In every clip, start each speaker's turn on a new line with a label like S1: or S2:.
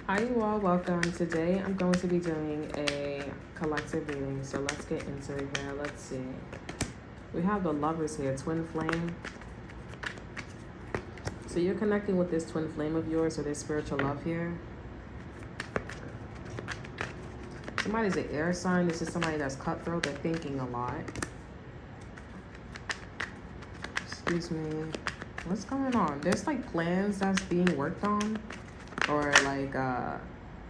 S1: Hi, you all. Welcome. Today I'm going to be doing a collective reading. So let's get into it here. Let's see. We have the lovers here, twin flame. So you're connecting with this twin flame of yours or this spiritual love here. Somebody's an air sign. This is somebody that's cutthroat. They're thinking a lot. Excuse me. What's going on? There's like plans that's being worked on. Or like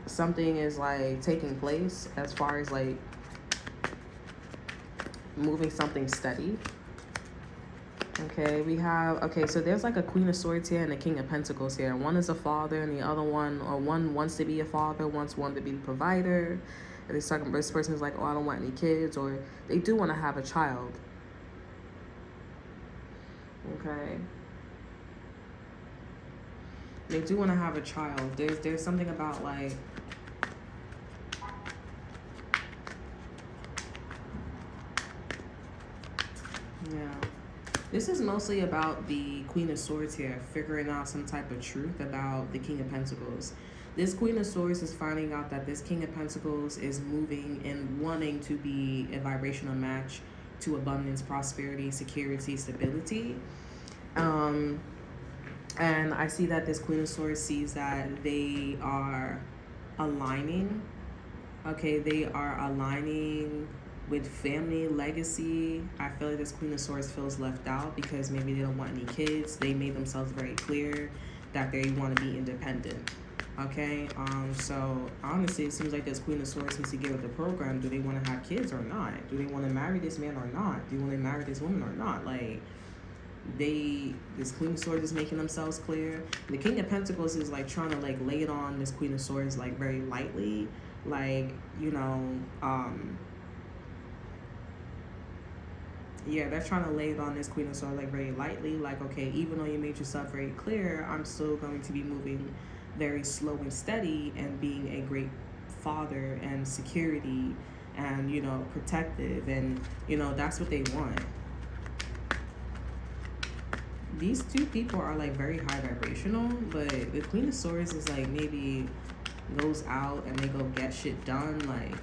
S1: something is like taking place as far as like moving something steady. Okay, we have, okay, so there's like a Queen of Swords here and a King of Pentacles here. One is a father and the other one, or one wants to be a father, wants one to be the provider. And this person is like, oh, I don't want any kids, or they do want to have a child. Okay. They do want to have a child. There's something about like, yeah. This is mostly about the Queen of Swords here, figuring out some type of truth about the King of Pentacles. This Queen of Swords is finding out that this King of Pentacles is moving and wanting to be a vibrational match to abundance, prosperity, security, stability. And I see that this Queen of Swords sees that they are aligning. Okay, they are aligning with family legacy. I feel like this Queen of Swords feels left out because maybe they don't want any kids. They made themselves very clear that they want to be independent. Okay, so honestly, it seems like this Queen of Swords needs to get with the program. Do they want to have kids or not? Do they want to marry this man or not? Do they want to marry this woman or not? Like, this Queen of Swords is making themselves clear. The King of Pentacles is like trying to like lay it on this Queen of Swords like very lightly, like, you know, yeah, they're trying to lay it on this Queen of Swords like very lightly, like, okay, even though you made yourself very clear, I'm still going to be moving very slow and steady and being a great father and security and, you know, protective, and, you know, that's what they want. These two people are like very high vibrational, but the Queen of Swords is like maybe goes out and they go get shit done. Like,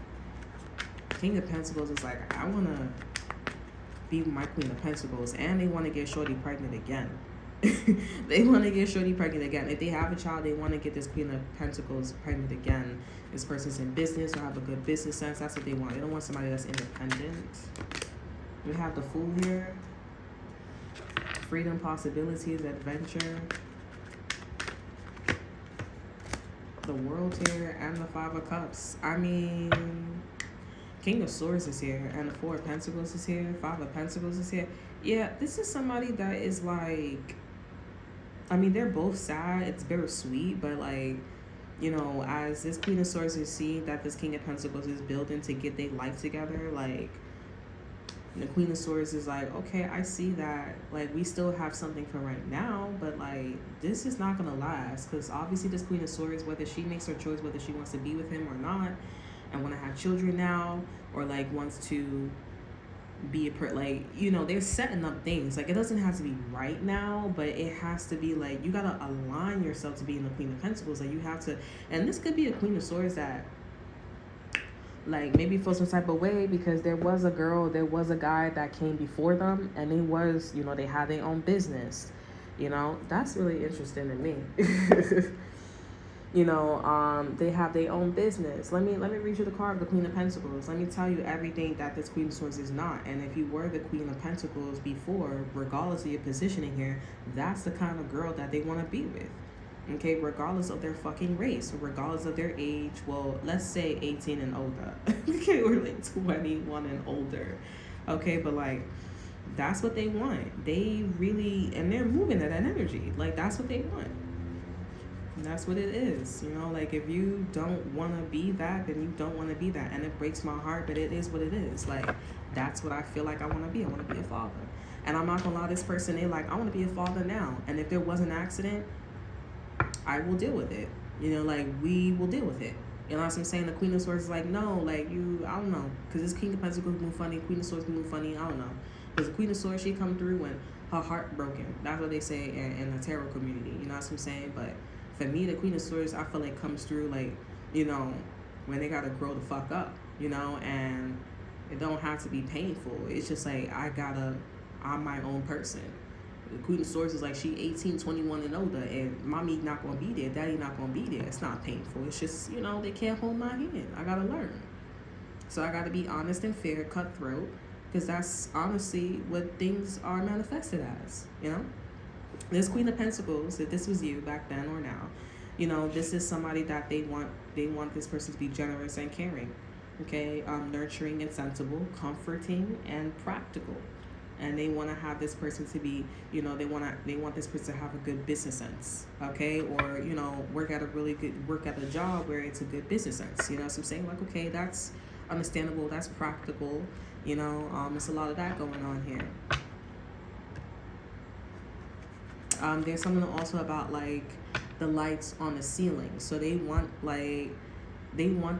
S1: King of Pentacles is like, I want to be with my Queen of Pentacles, and they want to get Shorty pregnant again. They want to get Shorty pregnant again. If they have a child, they want to get this Queen of Pentacles pregnant again. This person's in business or have a good business sense. That's what they want. They don't want somebody that's independent. We have the Fool here. Freedom, possibilities, adventure. The World here and the Five of Cups. I mean, King of Swords is here and the Four of Pentacles is here. Five of Pentacles is here. Yeah, this is somebody that is like, I mean, they're both sad. It's bittersweet, but like, you know, as this Queen of Swords is seeing that this King of Pentacles is building to get their life together, like, the Queen of Swords is like, okay, I see that, like, we still have something for right now, but like, this is not gonna last, because obviously this Queen of Swords, whether she makes her choice whether she wants to be with him or not and want to have children now, or like wants to be like, you know, they're setting up things. Like, it doesn't have to be right now, but it has to be like, you gotta align yourself to being the Queen of Pentacles. Like, you have to, and this could be a Queen of Swords that like maybe feel some type of way because there was a guy that came before them, and they was, you know, they had their own business. You know, that's really interesting to me. You know, they have their own business. Let me read you the card of the Queen of Pentacles. Let me tell you everything that this Queen of Swords is not. And if you were the Queen of Pentacles before, regardless of your positioning here, that's the kind of girl that they want to be with. Okay, regardless of their fucking race, regardless of their age. Well, let's say 18 and older. Okay, or like 21 and older. Okay, but like, that's what they want. They really, and they're moving at that energy. Like, that's what they want. And that's what it is. You know, like, if you don't want to be that, then you don't want to be that. And it breaks my heart, but it is what it is. Like, that's what I feel like I want to be. I want to be a father. And I'm not going to allow this person, they like, I want to be a father now. And if there was an accident, I will deal with it. You know, like, we will deal with it. You know what I'm saying? The Queen of Swords is like, no, like, you, I don't know. Because this King of Pentacles move funny. Queen of Swords can move funny. I don't know. Because the Queen of Swords, she come through when her heart broken. That's what they say in the tarot community. You know what I'm saying? But For me, the Queen of Swords, I feel like comes through like, when they gotta grow the fuck up, and it don't have to be painful. It's just like I'm my own person. The Queen of Swords is like she 18, 21 and older, and mommy not gonna be there, daddy not gonna be there. It's not painful. It's just, they can't hold my hand. I gotta learn. So I gotta be honest and fair, cutthroat, because that's honestly what things are manifested as, This Queen of Pentacles, if this was you back then or now, this is somebody that they want this person to be generous and caring, okay, nurturing and sensible, comforting and practical. And they want to have this person to be, they want this person to have a good business sense, okay, or work at a job where it's a good business sense. You know what I'm saying? Like, okay, that's understandable, that's practical. There's a lot of that going on here. There's something also about like the lights on the ceiling. So they want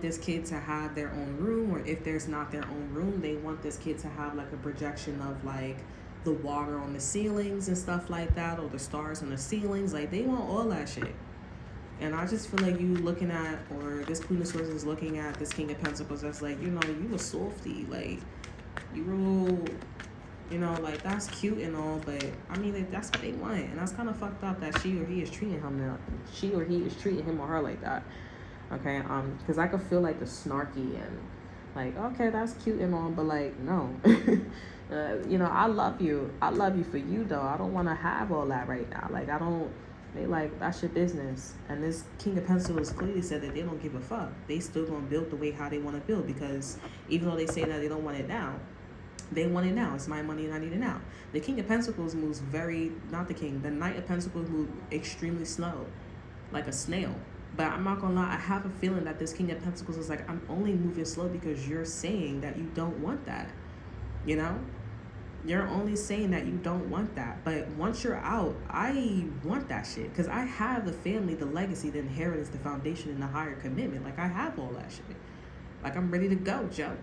S1: this kid to have their own room, or if there's not their own room, they want this kid to have like a projection of like the water on the ceilings and stuff like that, or the stars on the ceilings. Like they want all that shit. And I just feel like you looking at, or this Queen of Swords is looking at this King of Pentacles that's like, you a softy, like you real, like that's cute and all, but I mean like, that's what they want, and that's kind of fucked up that she or he is treating him or her like that. Okay, because I could feel like the snarky and like, okay, that's cute and all, but like, no. I love you for you though. I don't want to have all that right now. Like they like, that's your business. And this King of Pentacles clearly said that they don't give a fuck. They still gonna build the way how they want to build, because even though they say that they don't want it now, they want it now. It's my money and I need it now. The King of Pentacles moves the Knight of Pentacles moves extremely slow, like a snail. But I'm not gonna lie, I have a feeling that this King of Pentacles is like, I'm only moving slow because you're saying that you don't want that. You're only saying that you don't want that. But once you're out, I want that shit. Because I have the family, the legacy, the inheritance, the foundation, and the higher commitment. Like, I have all that shit. Like, I'm ready to go, Joe.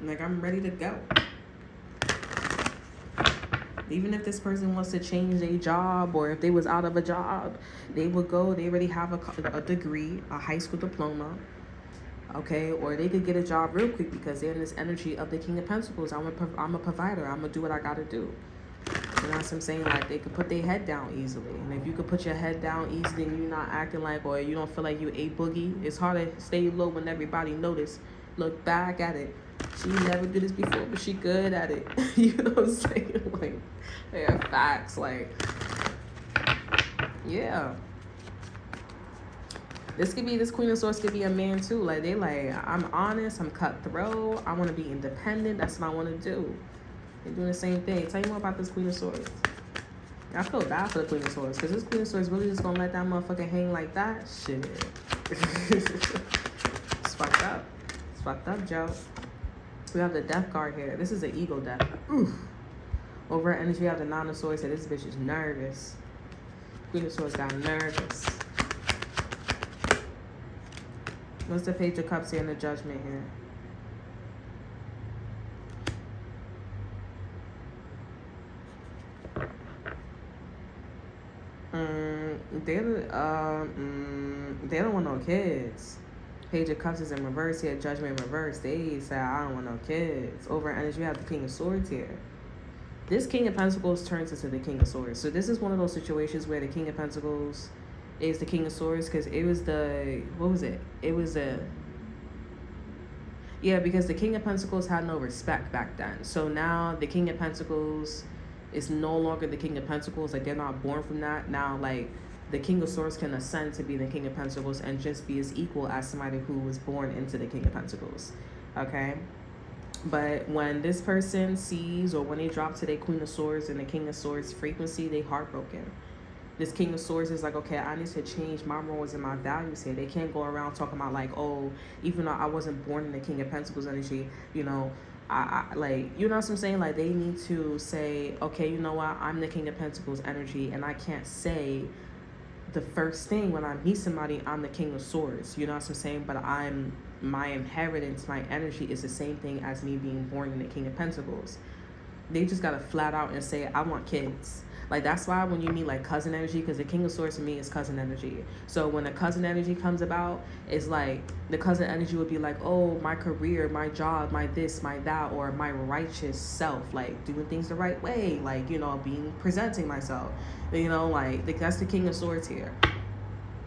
S1: Like, I'm ready to go. Even if this person wants to change their job, or if they was out of a job, they would go. They already have a degree, a high school diploma, okay? Or they could get a job real quick because they're in this energy of the King of Pentacles. I'm a provider. I'm going to do what I got to do. You know what I'm saying? Like, they could put their head down easily. And if you could put your head down easily and you're not acting like, or you don't feel like you a boogie, it's hard to stay low when everybody notice. Look back at it. She never did this before, but she good at it. You know what I'm saying? Like, they are facts. Like, yeah. This Queen of Swords could be a man too. Like, they like, I'm honest, I'm cutthroat, I want to be independent. That's what I want to do. They're doing the same thing. Tell you more about this Queen of Swords. I feel bad for the Queen of Swords, because this Queen of Swords really just gonna let that motherfucker hang like that? Shit. It's fucked up. It's fucked up, Joe. We have the Death card here. This is an ego death. Oof. Over energy, we have the Nine of Swords. So this bitch is nervous. Queen of Swords got nervous. What's the Page of Cups here and the Judgment here? They don't want no kids. Page of Cups is in reverse here. Judgment in reverse. They say, I don't want no kids. Over energy, we have the King of Swords here. This King of Pentacles turns into the King of Swords. So this is one of those situations where the King of Pentacles is the King of Swords, because it was because the King of Pentacles had no respect back then. So now the King of Pentacles is no longer the King of Pentacles. Like, they're not born from that. Now, like, the King of Swords can ascend to be the King of Pentacles and just be as equal as somebody who was born into the King of Pentacles. Okay? But when this person sees, or when they drop to their Queen of Swords and the King of Swords frequency, they heartbroken. This King of Swords is like, okay, I need to change my morals and my values here. They can't go around talking about like, oh, even though I wasn't born in the King of Pentacles energy, I like, you know what I'm saying? Like, they need to say, okay, you know what? I'm the King of Pentacles energy, and I can't say the first thing when I meet somebody, I'm the King of Swords. You know what I'm saying? But my inheritance, my energy is the same thing as me being born in the King of Pentacles. they just gotta flat out and say, I want kids. Like, that's why when you meet like cousin energy, because the king of swords for me is cousin energy. So when the cousin energy comes about, it's like the cousin energy would be like, oh, my career, my job, my this, my that, or my righteous self, like doing things the right way, like, you know, presenting myself, you know, like that's the king of swords here.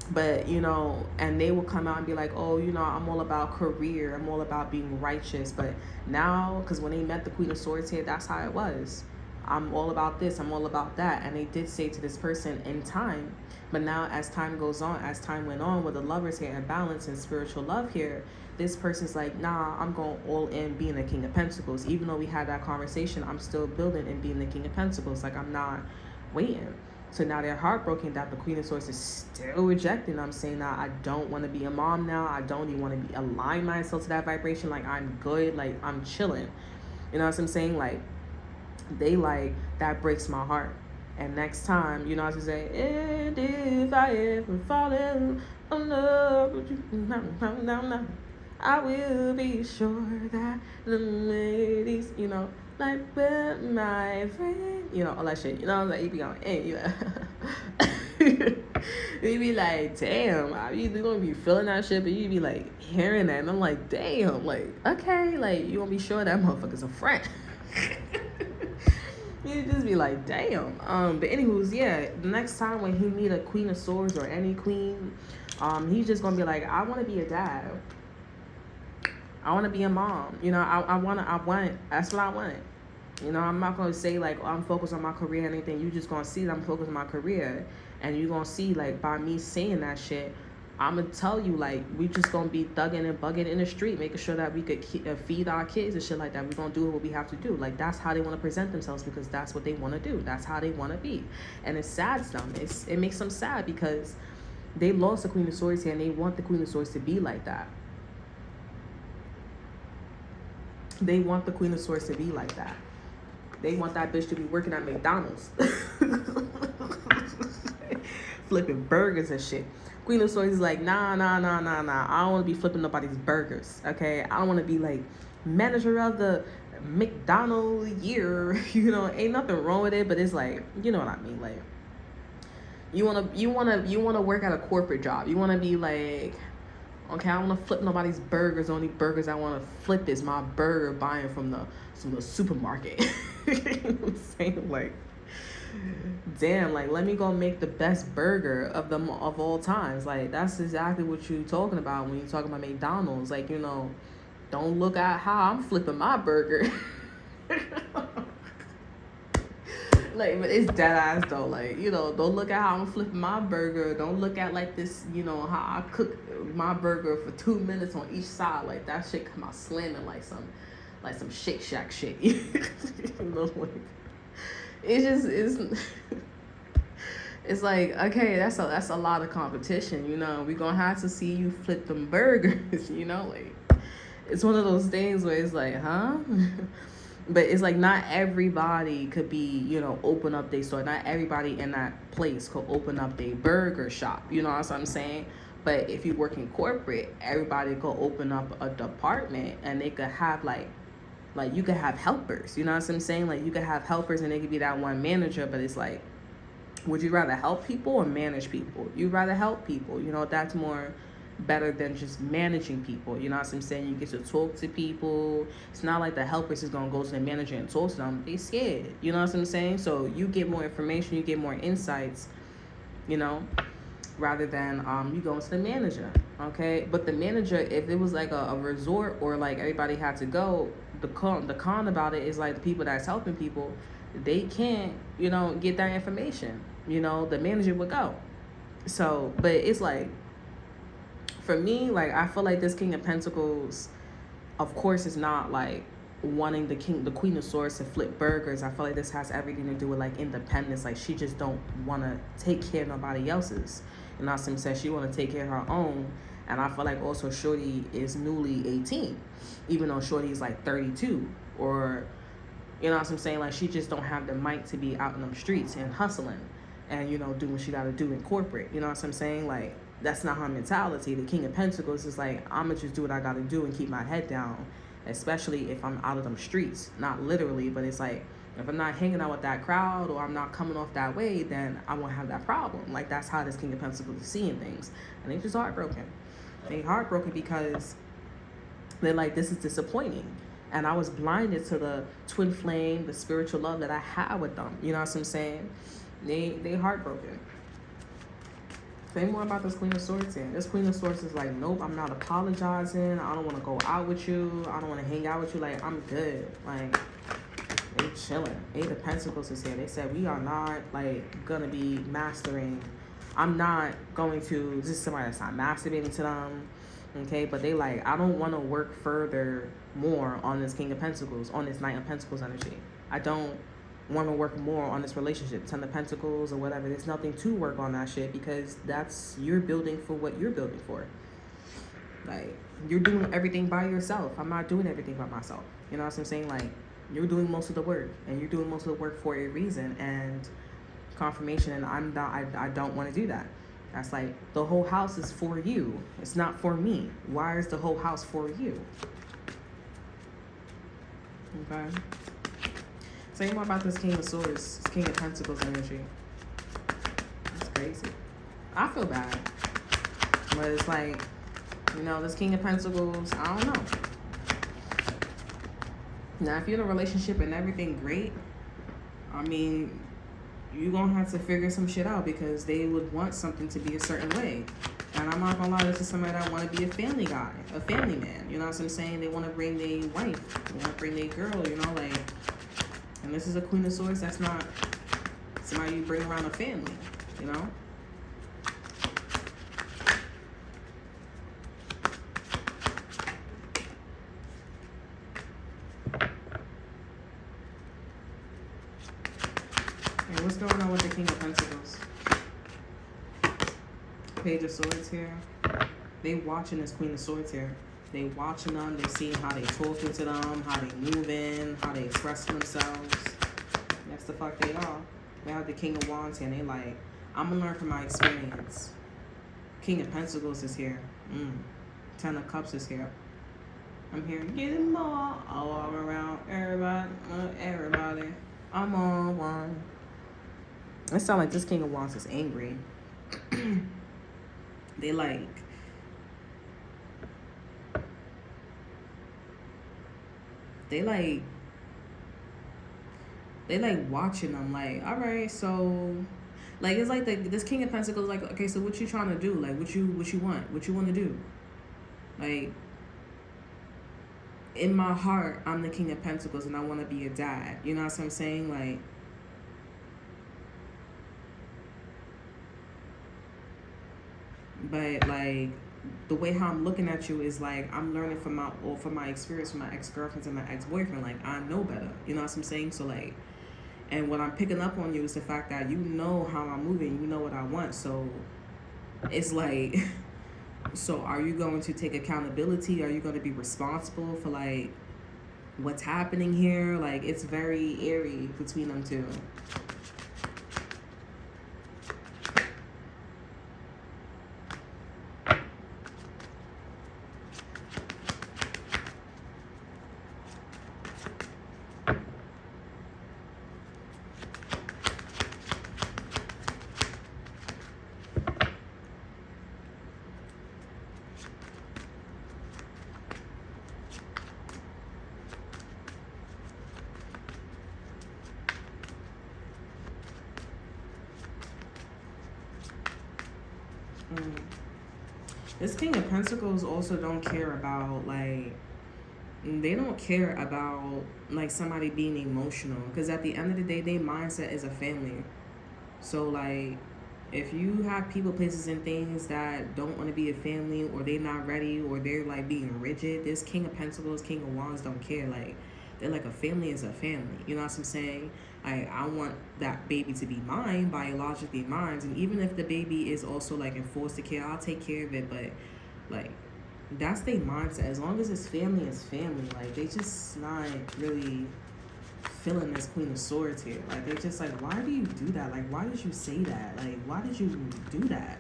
S1: But, you know, and they will come out and be like, oh, you know, I'm all about career, I'm all about being righteous. But now, because when they met the queen of swords here, that's how it was. I'm all about this, I'm all about that. And they did say to this person in time. But now as time goes on, as time went on with the lovers here and balance and spiritual love here, this person's like, nah, I'm going all in being the king of pentacles. Even though we had that conversation, I'm still building and being the king of pentacles. Like, I'm not waiting. So now they're heartbroken that the queen of swords is still rejecting them, saying that I don't want to be a mom now. I don't even want to align myself to that vibration. Like, I'm good. Like, I'm chilling. You know what I'm saying? Like, they like, that breaks my heart. And next time, you know what I'm saying? And if I ever fall in love with you, I will be sure that the ladies, you know, like with my friend, you know, all that shit. You know, like, you be going, hey, you be like, damn, you gonna be feeling that shit, but you be like hearing that, and I'm like, damn, like, okay, like, you gonna be sure that motherfucker's a friend. You just be like, damn. But anywho's, yeah, the next time when he meet a queen of swords or any queen, he's just gonna be like, I want to be a dad. I want to be a mom. You know, I want, that's what I want. You know, I'm not going to say, like, oh, I'm focused on my career or anything. You just going to see that I'm focused on my career. And you're going to see, like, by me saying that shit, I'm going to tell you, like, we just going to be thugging and bugging in the street, making sure that we could feed our kids and shit like that. We're going to do what we have to do. Like, that's how they want to present themselves, because that's what they want to do. That's how they want to be. And it saddens them. It makes them sad because they lost the queen of swords here, and they want the queen of swords to be like that. They want the queen of swords to be like that. They want that bitch to be working at McDonald's. Flipping burgers and shit. Queen of swords is like, nah. I don't want to be flipping nobody's burgers, okay? I don't want to be like manager of the McDonald's year. You know, ain't nothing wrong with it, but it's like, you know what I mean? Like, you wanna work at a corporate job. You wanna be like, okay, I don't want to flip nobody's burgers. The only burgers I want to flip is my burger buying from the supermarket. You know what I'm saying? Like, damn, like, let me go make the best burger of all times. Like, that's exactly what you're talking about when you're talking about McDonald's. Like, you know, don't look at how I'm flipping my burger. Like, but it's dead ass though. Like, you know, don't look at how I'm flipping my burger. Don't look at like this, you know, how I cook my burger for 2 minutes on each side. Like, that shit come out slamming like some Shake Shack shit. You know, like, it's like, okay, that's a lot of competition. You know, we gonna have to see you flip them burgers. You know, like, it's one of those things where it's like, huh? But it's like, not everybody could be, you know, open up their store. Not everybody in that place could open up their burger shop. You know what I'm saying? But if you work in corporate, everybody could open up a department, and they could have like you could have helpers. You know what I'm saying? Like, you could have helpers, and they could be that one manager. But it's like, would you rather help people or manage people? You'd rather help people. You know, that's more better than just managing people. You know what I'm saying? You get to talk to people. It's not like the helpers is gonna go to the manager and talk to them. They scared. You know what I'm saying? So you get more information, you get more insights, you know, rather than you go to the manager. Okay? But the manager, if it was like a resort, or like everybody had to go, the con about it is like the people that's helping people, they can't, you know, get that information. You know, the manager would go. So, but it's like, for me, like, I feel like this King of Pentacles, of course, is not like wanting the Queen of Swords to flip burgers. I feel like this has everything to do with like independence. Like, she just don't want to take care of nobody else's. You know what I'm saying? She want to take care of her own. And I feel like also Shorty is newly 18, even though Shorty is like 32, or, you know what I'm saying? Like, she just don't have the might to be out in them streets and hustling and, you know, doing what she got to do in corporate. You know what I'm saying? Like, that's not her mentality. The King of Pentacles is like, I'm going to just do what I got to do and keep my head down, especially if I'm out of them streets. Not literally, but it's like, If I'm not hanging out with that crowd or I'm not coming off that way, then I won't have that problem. Like, that's how this King of Pentacles is seeing things. And they just heartbroken. They heartbroken because they're like, this is disappointing. And I was blinded to the twin flame, the spiritual love that I had with them. You know what I'm saying? They heartbroken. Say more about this Queen of Swords here. This Queen of Swords is like, nope, I'm not apologizing. I don't want to go out with you. I don't want to hang out with you. Like, I'm good. Like, they chilling. Eight of Pentacles is here. They said, we are not, like, going to be mastering. I'm not going to, this is somebody that's not masturbating to them. Okay, but they like, I don't want to work further more on this King of Pentacles, on this Knight of Pentacles energy. I don't want to work more on this relationship, 10 of Pentacles or whatever. There's nothing to work on that shit because that's, you're building for what you're building for. Like, you're doing everything by yourself. I'm not doing everything by myself. You know what I'm saying? Like, you're doing most of the work, and you're doing most of the work for a reason and confirmation, and I don't want to do that. That's like, the whole house is for you. It's not for me. Why is the whole house for you? Okay. Say more about this King of Swords, this King of Pentacles energy. That's crazy. I feel bad. But it's like, you know, this King of Pentacles, I don't know. Now, if you're in a relationship and everything great, I mean, you're going to have to figure some shit out because they would want something to be a certain way. And I'm not going to lie, this is somebody that want to be a family guy, a family man. You know what I'm saying? They want to bring their wife. They want to bring their girl, you know, like. And this is a Queen of Swords. That's not somebody you bring around a family, you know? Okay, what's going on with the King of Pentacles? Page of Swords here. They watching this Queen of Swords here. They watching them. They seeing how they talking to them, how they moving, how they expressing themselves. That's the fuck they are. They have the King of Wands here, and they like, I'm gonna learn from my experience. King of Pentacles is here. 10 of Cups is here. I'm here, get them all around, everybody. I'm on one. It sounds like this King of Wands is angry. They like, they like watching them like, all right, so like, it's like this King of Pentacles like, okay, so what you trying to do? Like, what you want to do? Like, in my heart, I'm the King of Pentacles and I want to be a dad. You know what I'm saying? Like, but like, the way how I'm looking at you is like, I'm learning from my experience from my ex-girlfriends and my ex-boyfriend. Like, I know better. You know what I'm saying? So like, and what I'm picking up on you is the fact that you know how I'm moving. You know what I want. So it's like, so are you going to take accountability? Are you going to be responsible for like what's happening here? Like, it's very eerie between them two. This King of Pentacles also don't care about, like, they don't care about, like, somebody being emotional. Because at the end of the day, their mindset is a family. So, like, if you have people, places, and things that don't want to be a family, or they're not ready, or they're, like, being rigid, this King of Pentacles, King of Wands don't care. Like, they're like, a family is a family. You know what I'm saying? I want that baby to be mine, biologically mine. And even if the baby is also like in foster care, I'll take care of it. But like, that's their mindset. As long as it's family, it's family. Like, they just not really feeling this Queen of Swords here. Like, they just like, why do you do that? Like, why did you say that? Like, why did you do that?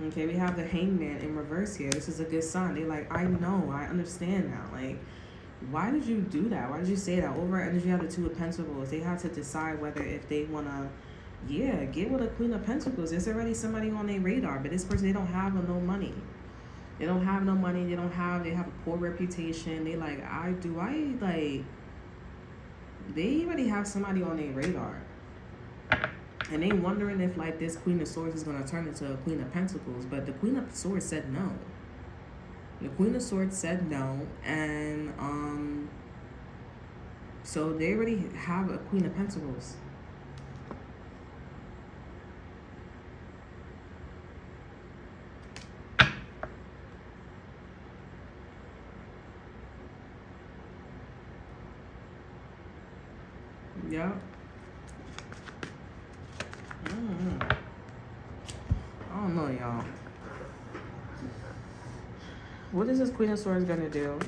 S1: Okay, we have the Hangman in reverse here. This is a good sign. They're like, I know, I understand now. Like, why did you do that? Why did you say that? Over energy of the Two of Pentacles. They have to decide whether if they want to, yeah, get with a Queen of Pentacles. There's already somebody on their radar, but this person, they don't have no money. They don't have no money. They have a poor reputation. They like, they already have somebody on their radar. And they wondering if like this Queen of Swords is going to turn into a Queen of Pentacles. But the Queen of Swords said no. The Queen of Swords said no. And so they already have a Queen of Pentacles. Yeah. I don't know, y'all. What is this Queen of Swords gonna do?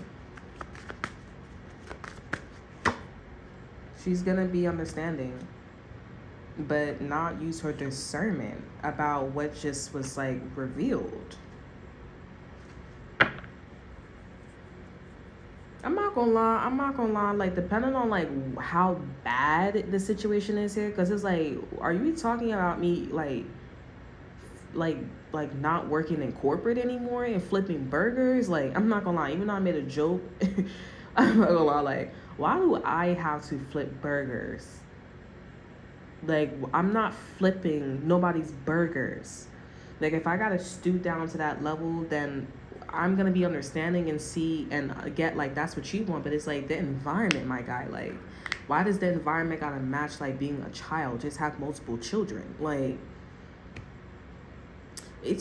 S1: She's gonna be understanding, but not use her discernment about what just was like revealed. I'm not gonna lie, like depending on like how bad the situation is here, because it's like, are you talking about me like not working in corporate anymore and flipping burgers? Like, I'm not gonna lie, even though I made a joke, I'm not gonna lie, like, why do I have to flip burgers? Like, I'm not flipping nobody's burgers. Like, if I gotta stoop down to that level, then I'm gonna be understanding and see and get like that's what you want. But it's like the environment, my guy. Like, why does the environment gotta match like being a child? Just have multiple children. Like,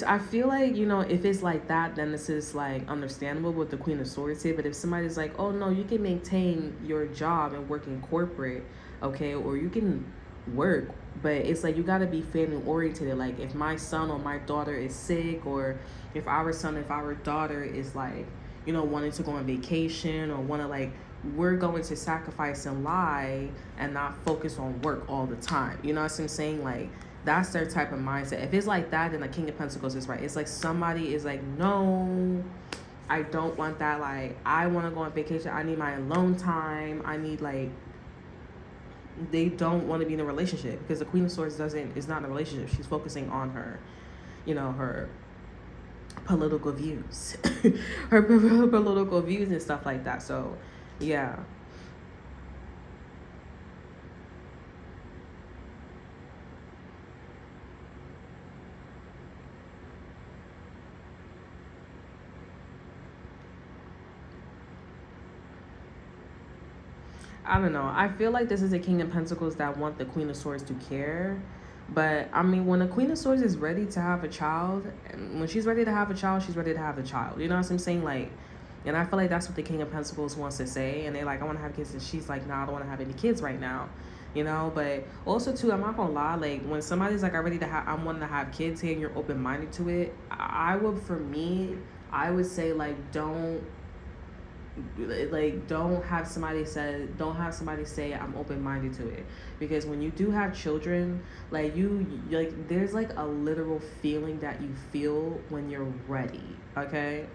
S1: I feel like, you know, if it's like that, then this is like understandable with the Queen of Swords here. But if somebody's like, oh no, you can maintain your job and work in corporate, okay, or you can work, but it's like you got to be family oriented. Like, if my son or my daughter is sick, or if our son, if our daughter is like, you know, wanting to go on vacation, or want to like, we're going to sacrifice and lie and not focus on work all the time. You know what I'm saying? Like, that's their type of mindset. If it's like that, then the King of Pentacles is right. It's like somebody is like, no, I don't want that. Like, I want to go on vacation. I need my alone time. I need like, they don't want to be in a relationship, because the Queen of Swords is not in a relationship. She's focusing on her, you know, her political views, her political views and stuff like that. So, yeah. I don't know. I feel like this is a King of Pentacles that want the Queen of Swords to care. But, I mean, when the Queen of Swords is ready to have a child, and when she's ready to have a child, she's ready to have a child. You know what I'm saying? Like, and I feel like that's what the King of Pentacles wants to say. And they're like, I want to have kids. And she's like, nah, I don't want to have any kids right now. You know? But also, too, I'm not going to lie. Like, when somebody's like, I'm wanting to have kids here and you're open-minded to it, I would say, like, don't have somebody say I'm open-minded to it. Because when you do have children, like, there's like a literal feeling that you feel when you're ready, okay?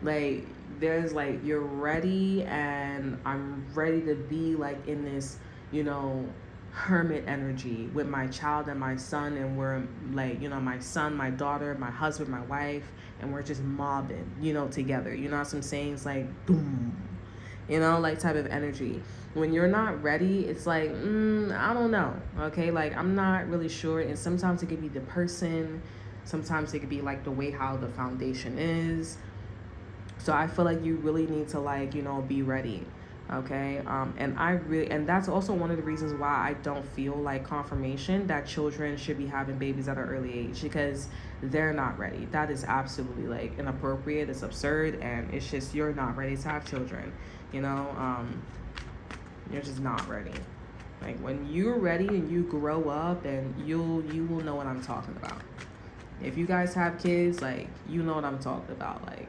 S1: Like, there's like, you're ready, and I'm ready to be like in this, you know, hermit energy with my child and my son, and we're like, you know, my son, my daughter, my husband, my wife, and we're just mobbing, you know, together. You know what I'm saying? It's like, boom, you know, like type of energy. When you're not ready, it's like, I don't know, okay? Like, I'm not really sure. And sometimes it could be the person, sometimes it could be like the way how the foundation is. So I feel like you really need to, like, you know, be ready. Okay, and that's also one of the reasons why I don't feel like confirmation that children should be having babies at an early age, because they're not ready. That is absolutely like inappropriate. It's absurd, and it's just, you're not ready to have children. You know, you're just not ready. Like, when you're ready and you grow up, and you will know what I'm talking about. If you guys have kids, like, you know what I'm talking about. Like,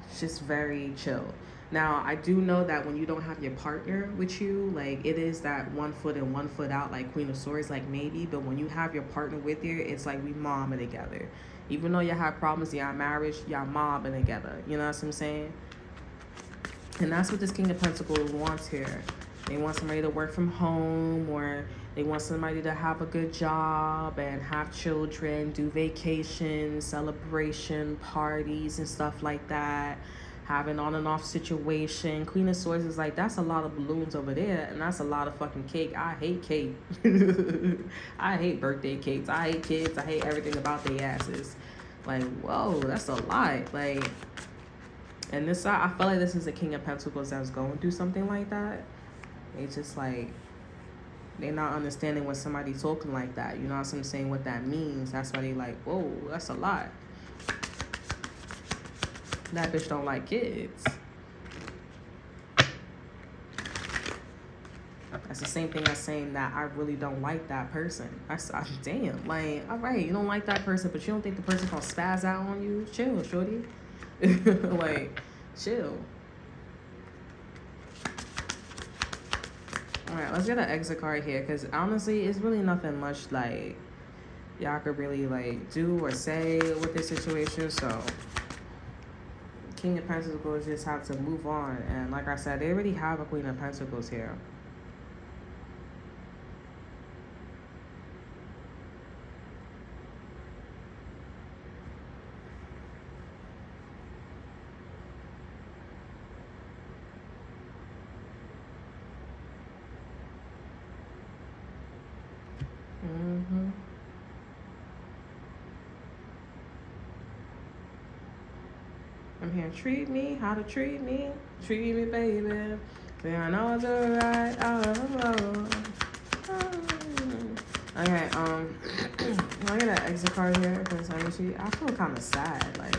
S1: it's just very chill. Now, I do know that when you don't have your partner with you, like, it is that 1 foot in, 1 foot out, like Queen of Swords, like, maybe. But when you have your partner with you, it's like we mobbing together. Even though you have problems in your marriage, y'all mobbing together. You know what I'm saying? And that's what this King of Pentacles wants here. They want somebody to work from home, or they want somebody to have a good job and have children, do vacations, celebration, parties, and stuff like that. Have an on and off situation. Queen of Swords is like, that's a lot of balloons over there, and that's a lot of fucking cake. I hate cake. I hate birthday cakes. I hate kids. I hate everything about their asses. Like, whoa, that's a lot. Like, and this side, I feel like this is a King of Pentacles that's going through something like that. It's just like, they're not understanding when somebody talking like that. You know what I'm saying? What that means. That's why they like, whoa, that's a lot. That bitch don't like kids. That's the same thing as saying that I really don't like that person. Damn, like, all right, you don't like that person, but you don't think the person gonna spaz out on you? Chill, shorty. Like, chill. All right, let's get an exit card here, because honestly, it's really nothing much like y'all could really like do or say with this situation. So King of Pentacles just have to move on, and like I said, they already have a Queen of Pentacles here. I'm here, treat me, how to treat me, baby. Say I know it's alright. Okay, I get an exit card here because honestly, I feel kind of sad. Like,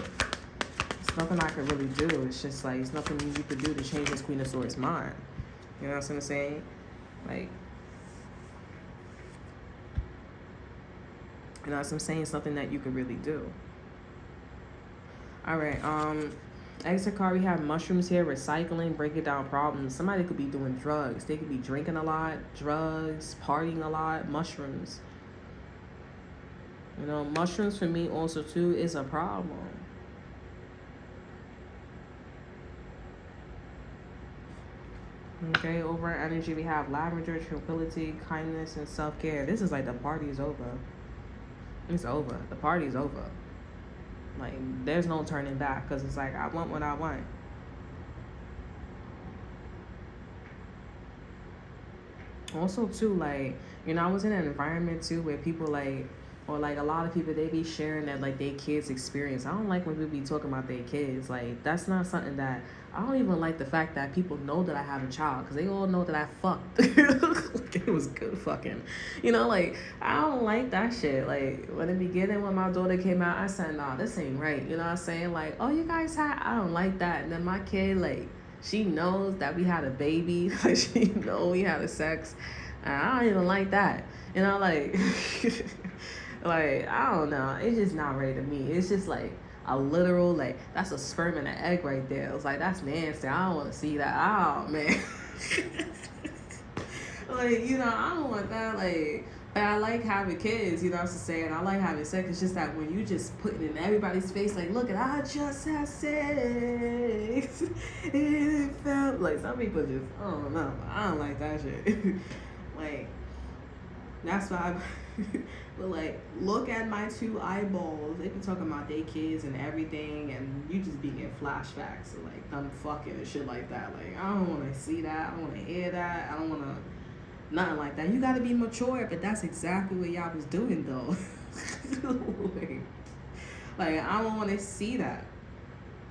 S1: it's nothing I could really do. It's just like, it's nothing you could do to change this Queen of Swords' mind. You know what I'm saying? Like, you know what I'm saying? It's nothing that you could really do. All right, exit card, we have mushrooms here, recycling, breaking down problems. Somebody could be doing drugs. They could be drinking a lot, drugs, partying a lot, mushrooms. You know, mushrooms for me also too is a problem. Okay, over energy, we have lavender, tranquility, kindness, and self-care. This is like the party is over. It's over. The party's over. Like, there's no turning back, because it's like, I want what I want. Also, too, like, you know, I was in an environment, too, where people, like, or, like, a lot of people, they be sharing that, like, their kids' experience. I don't like when people be talking about their kids. Like, that's not something that, I don't even like the fact that people know that I have a child, because they all know that I fucked. It was good fucking. You know, like, I don't like that shit. Like, when the beginning, when my daughter came out, I said, nah, this ain't right. You know what I'm saying? Like, oh, you guys had, I don't like that. And then my kid, like, she knows that we had a baby. Like, she knows we had a sex. And I don't even like that. You know, like, like, I don't know. It's just not right to me. It's just like a literal, like, that's a sperm and an egg right there. It was like, that's nasty. I don't want to see that. Oh, man. Like, you know, I don't want that. Like, but I like having kids, you know what I'm saying? I like having sex. It's just that when you just put it in everybody's face, like, look, I just had sex. It felt like, some people just, I don't know. I don't like that shit. Like, that's why but like, look at my two eyeballs. They be talking about their kids and everything, and you just be getting flashbacks of like them fucking and shit like that. Like, I don't want to see that. I don't want to hear that. I don't want to, nothing like that. You got to be mature, but that's exactly what y'all was doing though. like, I don't want to see that.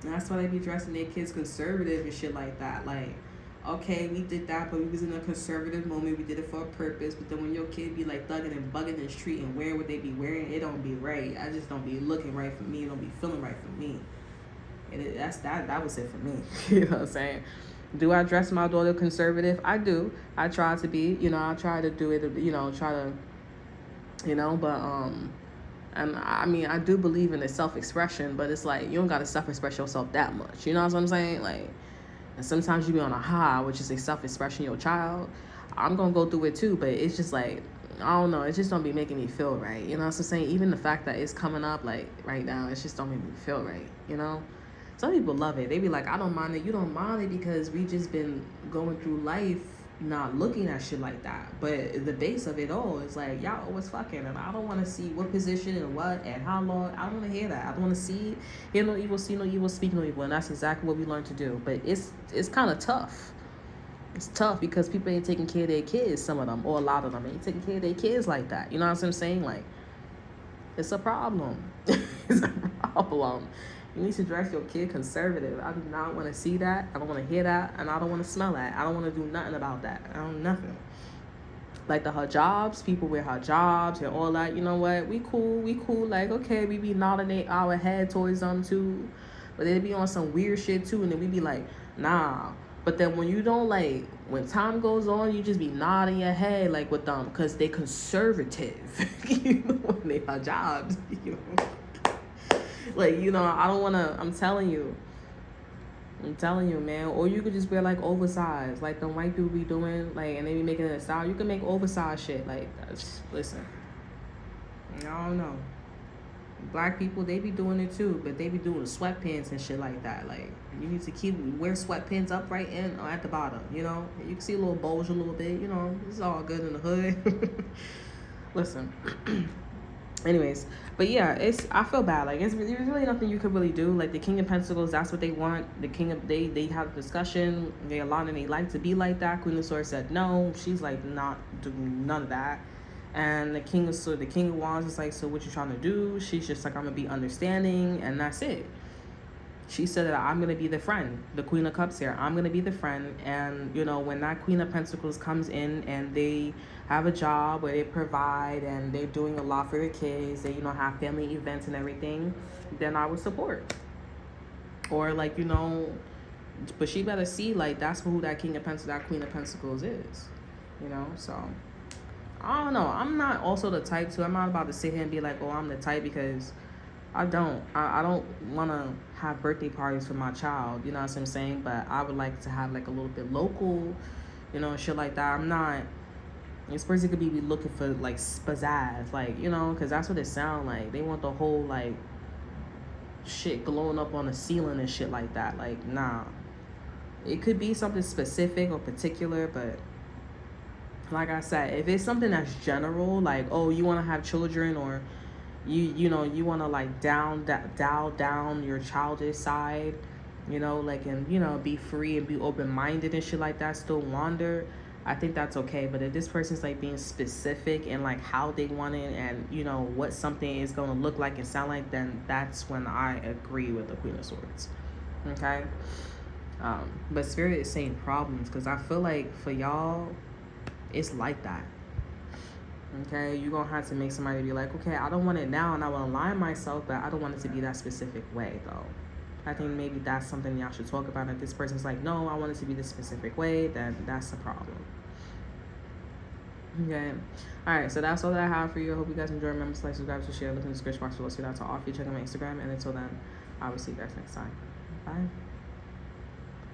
S1: And that's why they be dressing their kids conservative and shit like that. Like, okay, we did that, but we was in a conservative moment. We did it for a purpose. But then when your kid be like thugging and bugging in the street and wearing what they be wearing, it don't be right. I just don't be looking right for me. It don't be feeling right for me. And that was it for me. You know what I'm saying? Do I dress my daughter conservative? I do. I try to be, you know, I try to do it, you know, try to, you know, but, and I mean, I do believe in the self-expression, but it's like, you don't got to self-express yourself that much. You know what I'm saying? Like, and sometimes you be on a high, which is a self-expression your child. I'm going to go through it too, but it's just like, I don't know. It just don't be making me feel right. You know what I'm saying? Even the fact that it's coming up, like, right now, it just don't make me feel right, you know? Some people love it. They be like, I don't mind it. You don't mind it because we just been going through life not looking at shit like that. But the base of it all is like, y'all always fucking, and I don't want to see what position and what and how long. I don't want to hear that. I don't want to see, hear no evil, see no evil, speak no evil, and that's exactly what we learned to do. But it's kind of tough. It's tough because people ain't taking care of their kids. Some of them, or a lot of them, ain't taking care of their kids like that. You know what I'm saying? Like, it's a problem. It's a problem. You need to dress your kid conservative. I do not want to see that. I don't want to hear that. And I don't want to smell that. I don't want to do nothing about that. I don't nothing. Like the hijabs, people wear hijabs and all that. You know what? We cool. Like, okay, we be nodding our head towards them too. But they be on some weird shit too. And then we be like, nah. But then when you don't, like, when time goes on, you just be nodding your head like with them because they conservative. You know, when they hijabs, you know. Like, you know, I don't want to, I'm telling you, man. Or you could just wear, like, oversized. Like, the white dude be doing, like, and they be making it a style. You can make oversized shit. Like, listen. I don't know. Black people, they be doing it, too. But they be doing sweatpants and shit like that. Like, you need to wear sweatpants up right in or at the bottom, you know. You can see a little bulge a little bit, you know. It's all good in the hood. Listen. Anyways, but yeah, I feel bad. Like, there's really nothing you could really do. Like, the King of Pentacles, that's what they want. The King of, they had a discussion. They allowed and they like to be like that. Queen of Swords said no. She's like not doing none of that. And the King of Wands is like, so what you trying to do? She's just like, I'm gonna be understanding, and that's it. She said that I'm gonna be the friend. The Queen of Cups here, I'm gonna be the friend. And you know, when that Queen of Pentacles comes in and they have a job where they provide and they're doing a lot for their kids, they, you know, have family events and everything, then I would support. Or like, you know, but she better see, like, that's who that King of Pentacles, that Queen of Pentacles is, you know. So I don't know. I'm not also the type to, I'm not about to sit here and be like, oh, I'm the type, because I don't want to have birthday parties for my child, you know what I'm saying? But I would like to have like a little bit local, you know, shit like that. I'm not, this person could be looking for like pizzazz, like, you know, because that's what it sound like. They want the whole like shit glowing up on the ceiling and shit like that. Like, nah. It could be something specific or particular, but like I said, if it's something that's general, like, oh, you want to have children, or you know, you want to like dial down your childish side, you know, like, and, you know, be free and be open-minded and shit like that, still wander, I think that's okay. But if this person's like being specific and like how they want it and, you know, what something is going to look like and sound like, then that's when I agree with the Queen of Swords. Okay. But Spirit is saying problems, because I feel like for y'all, it's like that. Okay, you're gonna have to make somebody be like, okay, I don't want it now, and I will align myself, but I don't want it to be that specific way, though. I think maybe that's something y'all should talk about. If this person's like, no, I want it to be this specific way, then that's the problem. Okay, all right, so that's all that I have for you. I hope you guys enjoy. Remember to like, subscribe, to share, look in the description box below, so that's all off you. Check out my Instagram, and until then, I will see you guys next time. Bye.